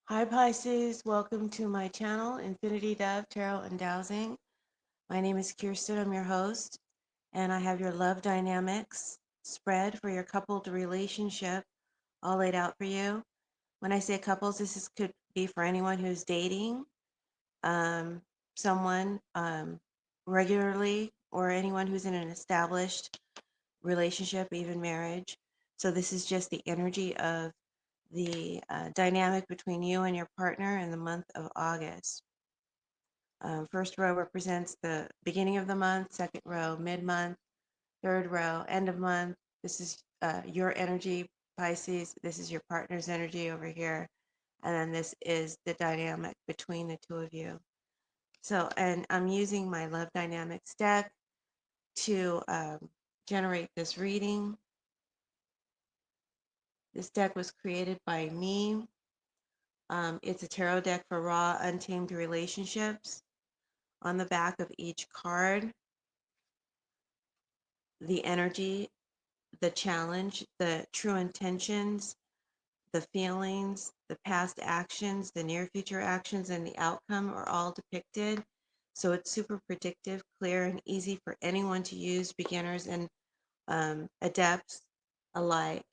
Hi Pisces, welcome to my channel, Infinity Dove Tarot and Dowsing. My name is Kirsten, I'm your host, and I have your love dynamics spread for your coupled relationship all laid out for you. When I say couples, could be for anyone who's dating um, someone regularly or anyone who's in an established relationship, even marriage. So this is just the energy of the dynamic between you and your partner in the month of August. First row represents the beginning of the month, second row, mid month, third row, end of month. This is your energy, Pisces. This is your partner's energy over here. And then this is the dynamic between the two of you. So, and I'm using my Love Dynamics deck to generate this reading. This deck was created by me. It's a tarot deck for raw, untamed relationships. On the back of each card, the energy, the challenge, the true intentions, the feelings, the past actions, the near future actions, and the outcome are all depicted. So it's super predictive, clear, and easy for anyone to use, beginners and adepts alike.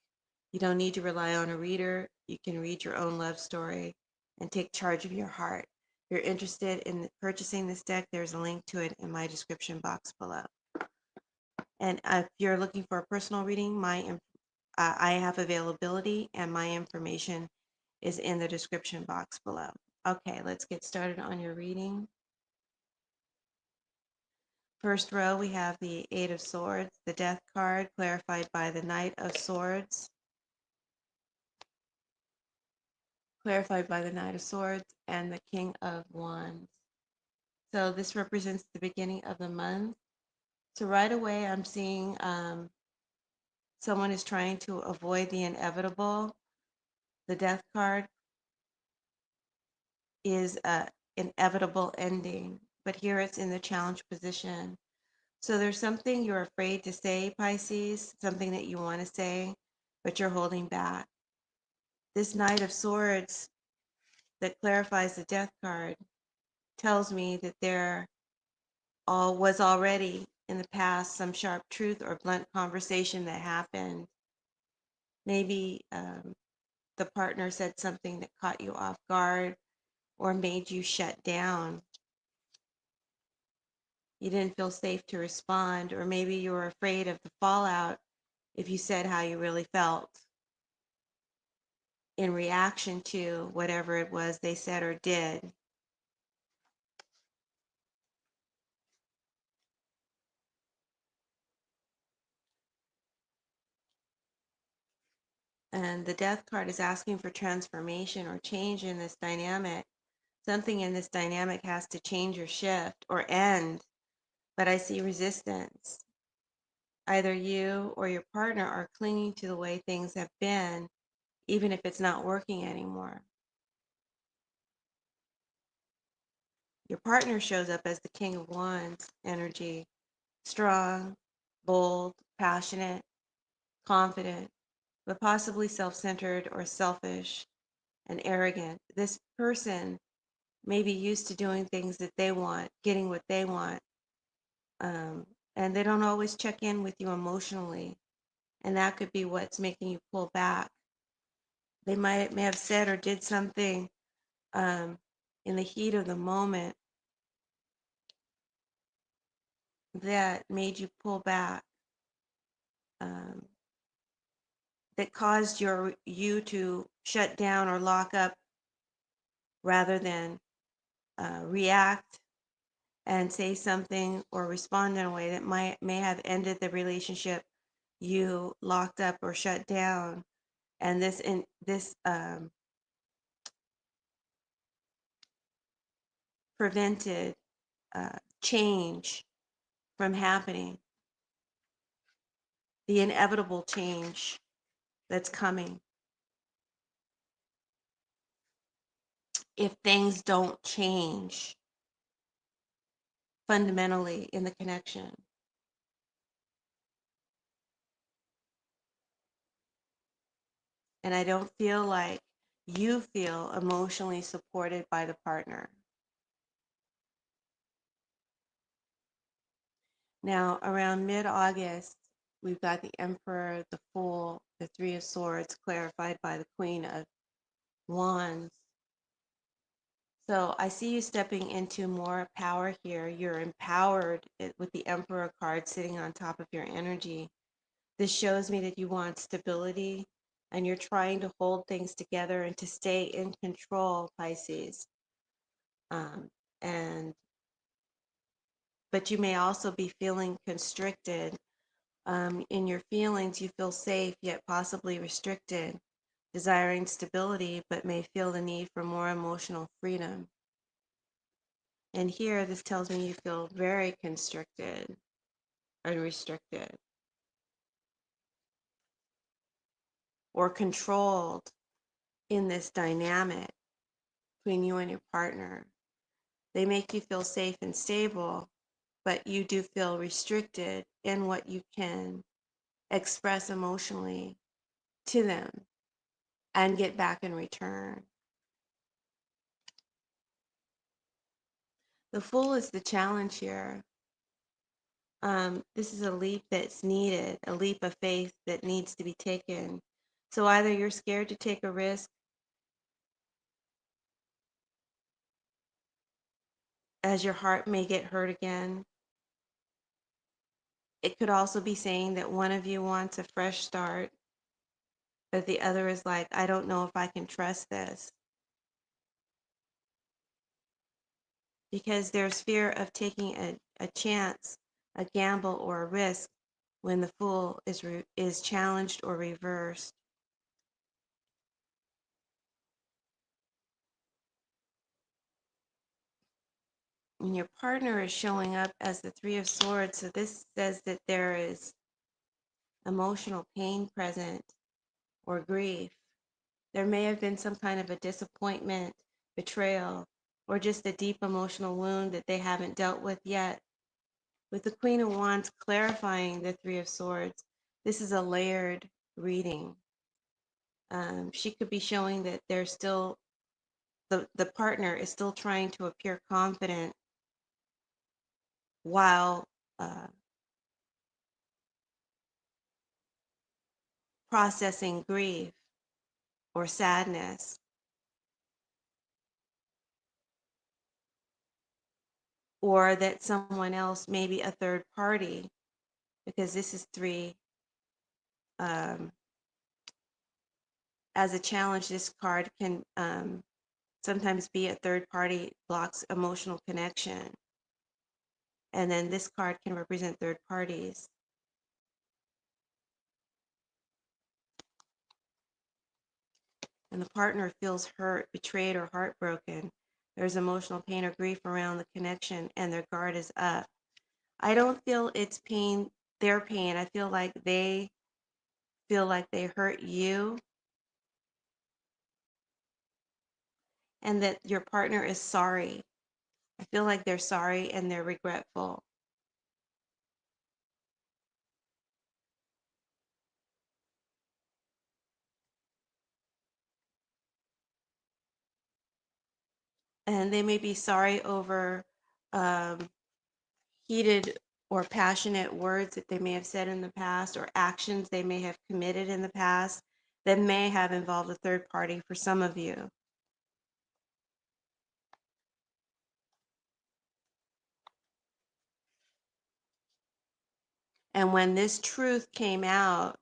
You don't need to rely on a reader. You can read your own love story and take charge of your heart. If you're interested in purchasing this deck, there's a link to it in my description box below. And if you're looking for a personal reading, I have availability and my information is in the description box below. Okay, let's get started on your reading. First row, we have the Eight of Swords, the Death card, clarified by the Knight of Swords, clarified by the Knight of Swords, and the King of Wands. So this represents the beginning of the month. So right away, I'm seeing someone is trying to avoid the inevitable. The Death card is an inevitable ending, but here it's in the challenge position. So there's something you're afraid to say, Pisces, something that you want to say, but you're holding back. This Knight of Swords that clarifies the Death card tells me that there all was already in the past some sharp truth or blunt conversation that happened. Maybe the partner said something that caught you off guard or made you shut down. You didn't feel safe to respond, or maybe you were afraid of the fallout if you said how you really felt in reaction to whatever it was they said or did. And the Death card is asking for transformation or change in this dynamic. Something in this dynamic has to change or shift or end, but I see resistance. Either you or your partner are clinging to the way things have been, even if it's not working anymore. Your partner shows up as the King of Wands energy, strong, bold, passionate, confident, but possibly self centered or selfish and arrogant. This person may be used to doing things that they want, getting what they want, um, and they don't always check in with you emotionally. And that could be what's making you pull back. They may have said or did something um, in the heat of the moment that made you pull back, um, that caused you to shut down or lock up rather than react and say something or respond in a way that may have ended the relationship you locked up or shut down. And this prevented change from happening, the inevitable change that's coming if things don't change fundamentally in the connection. And I don't feel like you feel emotionally supported by the partner. Now, around mid-August, we've got the Emperor, the Fool, the Three of Swords, clarified by the Queen of Wands. So I see you stepping into more power here. You're empowered with the Emperor card sitting on top of your energy. This shows me that you want stability and you're trying to hold things together and to stay in control, Pisces. Um, and but you may also be feeling constricted. In your feelings, you feel safe yet possibly restricted, desiring stability but may feel the need for more emotional freedom. And here, this tells me you feel very constricted and restricted or controlled in this dynamic between you and your partner. They make you feel safe and stable, but you do feel restricted in what you can express emotionally to them and get back in return. The Fool is the challenge here. This is a leap that's needed, a leap of faith that needs to be taken. So either you're scared to take a risk as your heart may get hurt again. It could also be saying that one of you wants a fresh start, but the other is like, I don't know if I can trust this. Because there's fear of taking a chance, a gamble, or a risk when the Fool is challenged or reversed. And your partner is showing up as the Three of Swords, so this says that there is emotional pain present or grief. There may have been some kind of a disappointment, betrayal, or just a deep emotional wound that they haven't dealt with yet. With the Queen of Wands clarifying the Three of Swords, this is a layered reading. She could be showing that there's still, the partner is still trying to appear confident while uh, processing grief or sadness, or that someone else, maybe a third party, because this is three, um, as a challenge, this card can sometimes be a third party blocks emotional connection. And then this card can represent third parties. And the partner feels hurt, betrayed, or heartbroken. There's emotional pain or grief around the connection, and their guard is up. I don't feel it's pain, their pain. I feel like they hurt you, and that your partner is sorry. I feel like they're sorry and they're regretful. And they may be sorry over um, heated or passionate words that they may have said in the past or actions they may have committed in the past that may have involved a third party for some of you. And when this truth came out,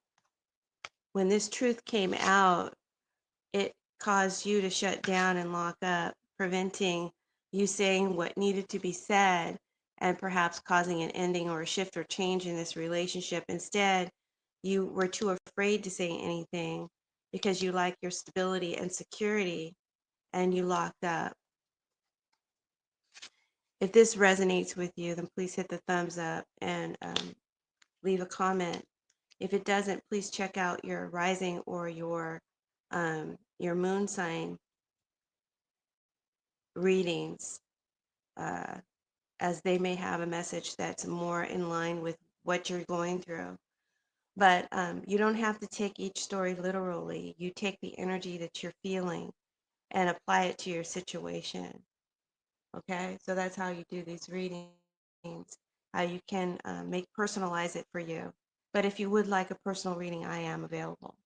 it caused you to shut down and lock up, preventing you saying what needed to be said and perhaps causing an ending or a shift or change in this relationship. Instead, you were too afraid to say anything because you like your stability and security and you locked up. If this resonates with you, then please hit the thumbs up and leave a comment. If it doesn't, please check out your rising or your moon sign readings, uh, as they may have a message that's more in line with what you're going through. But you don't have to take each story literally. You take the energy that you're feeling and apply it to your situation. Okay, so that's how you do these readings, how you can personalize it for you. But if you would like a personal reading, I am available.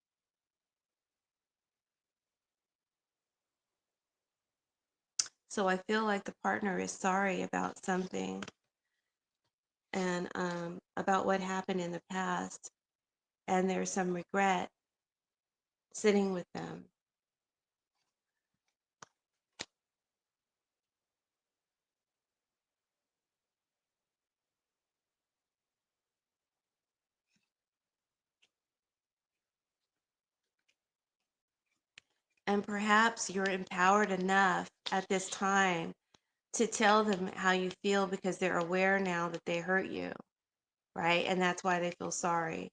So I feel like the partner is sorry about something and about what happened in the past, and there's some regret sitting with them. And perhaps you're empowered enough at this time to tell them how you feel because they're aware now that they hurt you, right? And that's why they feel sorry.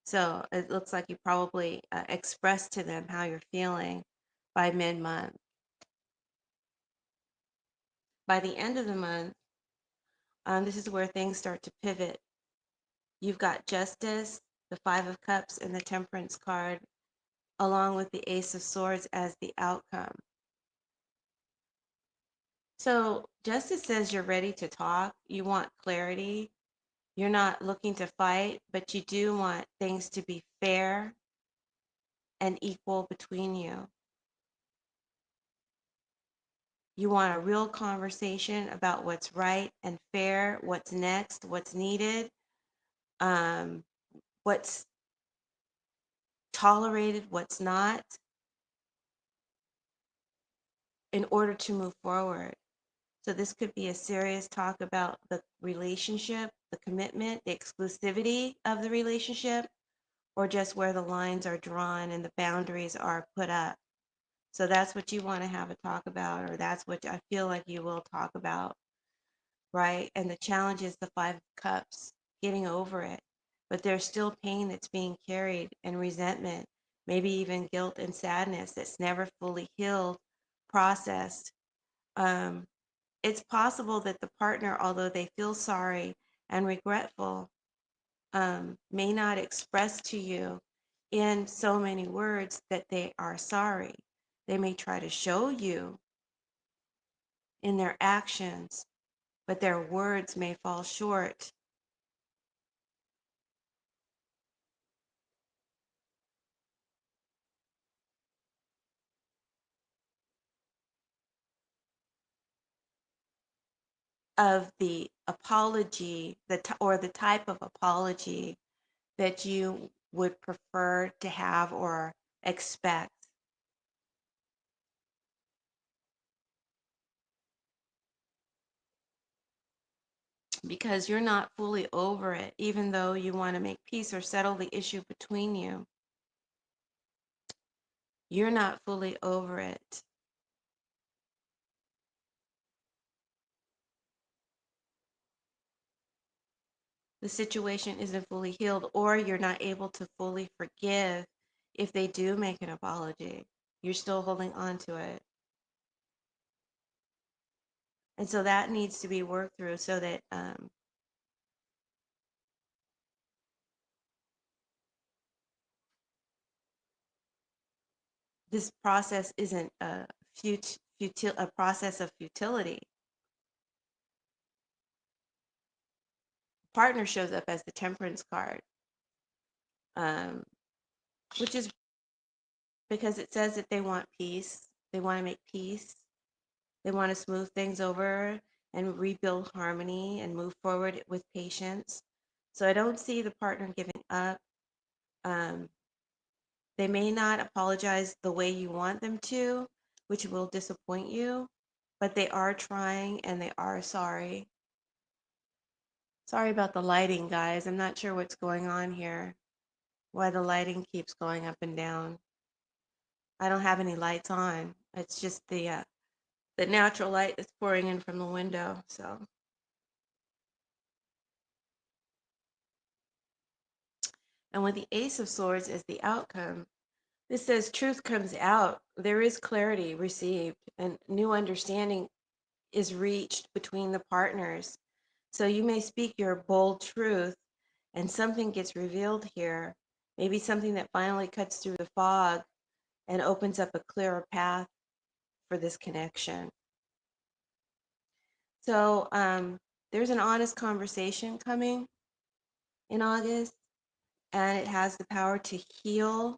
So it looks like you probably expressed to them how you're feeling by mid-month. By the end of the month, this is where things start to pivot. You've got Justice, the Five of Cups, and the Temperance card, along with the Ace of Swords as the outcome. So Justice says you're ready to talk. You want clarity. You're not looking to fight, but you do want things to be fair and equal between you. You want a real conversation about what's right and fair, what's next, what's needed, um, what's tolerated, what's not, in order to move forward. So this could be a serious talk about the relationship, the commitment, the exclusivity of the relationship, or just where the lines are drawn and the boundaries are put up. So that's what you want to have a talk about, or that's what I feel like you will talk about, right? And the challenge is the Five of Cups, getting over it. But there's still pain that's being carried and resentment, maybe even guilt and sadness that's never fully healed, processed. Um, it's possible that the partner, although they feel sorry and regretful, may not express to you in so many words that they are sorry. They may try to show you in their actions, but their words may fall short of the apology, or the type of apology that you would prefer to have or expect, because you're not fully over it, even though you want to make peace or settle the issue between you. You're not fully over it. The situation isn't fully healed, or you're not able to fully forgive if they do make an apology. You're still holding on to it. And so that needs to be worked through so that this process isn't a process of futility. Partner shows up as the Temperance card, um, which is because it says that they want peace. They want to make peace. They want to smooth things over and rebuild harmony and move forward with patience. So I don't see the partner giving up. Um, they may not apologize the way you want them to, which will disappoint you, but they are trying and they are sorry. Sorry about the lighting, guys. I'm not sure what's going on here, why the lighting keeps going up and down. I don't have any lights on. It's just the natural light that's pouring in from the window. So, and with the Ace of Swords as the outcome, this says truth comes out. There is clarity received, and new understanding is reached between the partners. So you may speak your bold truth and something gets revealed here, maybe something that finally cuts through the fog and opens up a clearer path for this connection. So there's an honest conversation coming in August, and it has the power to heal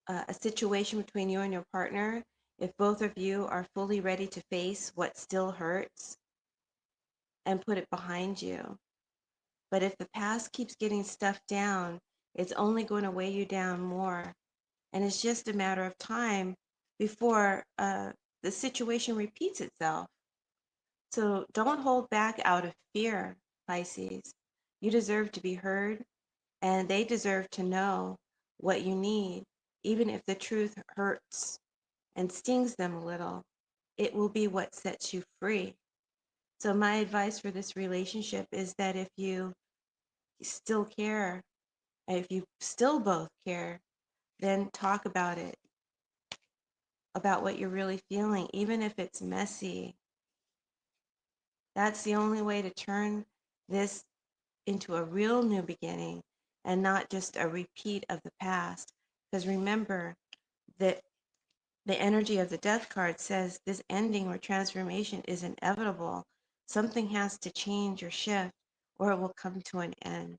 a situation between you and your partner if both of you are fully ready to face what still hurts and put it behind you. But if the past keeps getting stuffed down, it's only going to weigh you down more. And it's just a matter of time before the situation repeats itself. So don't hold back out of fear, Pisces. You deserve to be heard, and they deserve to know what you need, even if the truth hurts and stings them a little. It will be what sets you free. So, my advice for this relationship is that if you still care, if you still both care, then talk about it, about what you're really feeling, even if it's messy. That's the only way to turn this into a real new beginning and not just a repeat of the past. Because remember that the energy of the death card says this ending or transformation is inevitable. Something has to change or shift, or it will come to an end.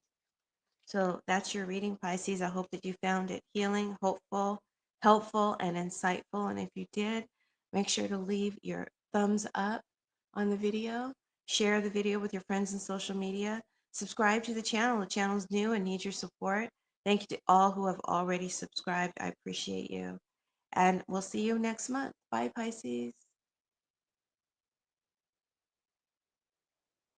So that's your reading, Pisces. I hope that you found it healing, hopeful, helpful, and insightful. And if you did, make sure to leave your thumbs up on the video, share the video with your friends in social media, subscribe to the channel. The channel's new and needs your support. Thank you to all who have already subscribed. I appreciate you. And we'll see you next month. Bye, Pisces.